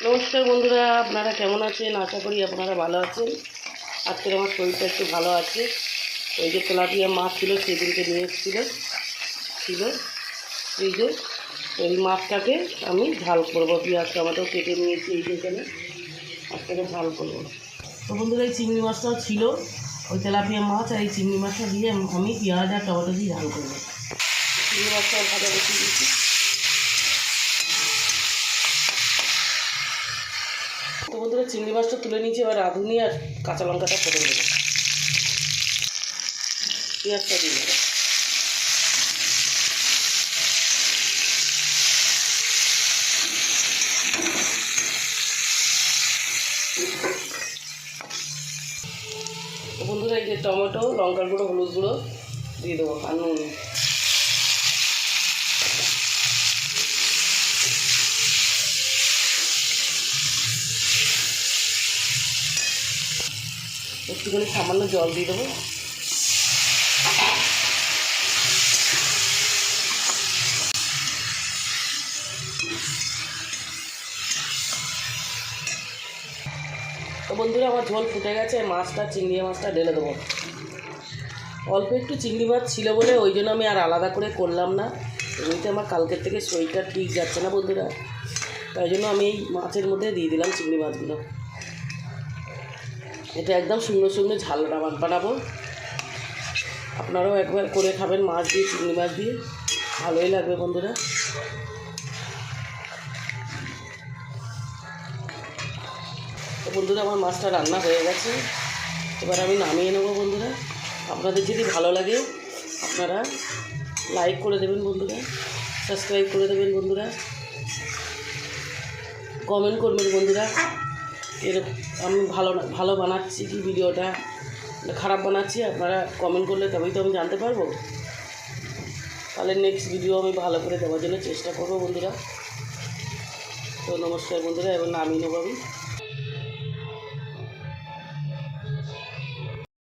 নমস্কার বন্ধুরা, আপনারা কেমন আছেন? আশা করি আপনারা ভালো আছেন। আজকের আমার শরীরটা একটু ভালো আছে। ওই যে তেলাপিয়া মাছ ছিল সেদিনকে নিয়ে ছিল ফ্রিজে। এই মাছটাকে আমি ঝাল করব, পেঁয়াজ টমেটো কেটে নিয়েছি এই যেখানে, মাছটাকে ঝাল করবো। তো বন্ধুরা, এই চিংড়ি মাছটাও ছিল, ওই তেলাপিয়া মাছ আর এই চিংড়ি মাছটা দিয়ে আমি পেঁয়াজ আর টমেটো দিয়ে ঝাল করবো। চিংড়ি মাছটা ভাজা বসিয়ে দিয়েছি। তো বন্ধুরা, চিংড়ি মাছটা তুলে নিয়েছি, এবার রাঁধুনি আর কাঁচা লঙ্কাটা ফোড়ন দেবো, পেঁয়াজটা দিয়ে দেবো। তো বন্ধুরা, এই যে টমেটো, লঙ্কার গুঁড়ো, হলুদ গুঁড়ো দিয়ে দেবো আর নুন। একটুখানি সামান্য জল দিয়ে দেবো। তো বন্ধুরা, আমার ঝোল ফুটে গেছে, মাছটা চিংড়ি মাছটা ঢেলে দেবো। অল্প একটু চিংড়ি মাছ ছিল বলে ওই জন্য আমি আর আলাদা করে করলাম না। এমনিতে আমার কালকের থেকে শরীরটা ঠিক যাচ্ছে না বন্ধুরা, তাই জন্য আমি এই মাছের মধ্যে দিয়ে দিলাম চিংড়ি মাছগুলো। এটা একদম শুকনো শুকনো ঝাল বানাবো। আপনারাও একবার করে খাবেন মাছ দিয়ে, চিংড়ি মাছ দিয়ে, ভালোই লাগবে বন্ধুরা। তো বন্ধুরা, আমার মাছটা রান্না হয়ে গেছে, এবার আমি নামিয়ে নেবো বন্ধুরা। আপনাদের যদি ভালো লাগে আপনারা লাইক করে দেবেন বন্ধুরা, সাবস্ক্রাইব করে দেবেন বন্ধুরা, কমেন্ট করবেন বন্ধুরা। এরকম আমি ভালো বানাচ্ছি কি ভিডিওটা খারাপ বানাচ্ছি, আপনারা কমেন্ট করলে তবেই তো আমি জানতে পারবো। তাহলে নেক্সট ভিডিও আমি ভালো করে দেওয়ার জন্য চেষ্টা করবো বন্ধুরা। তো নমস্কার বন্ধুরা, এবার নামিয়ে নেবো আমি।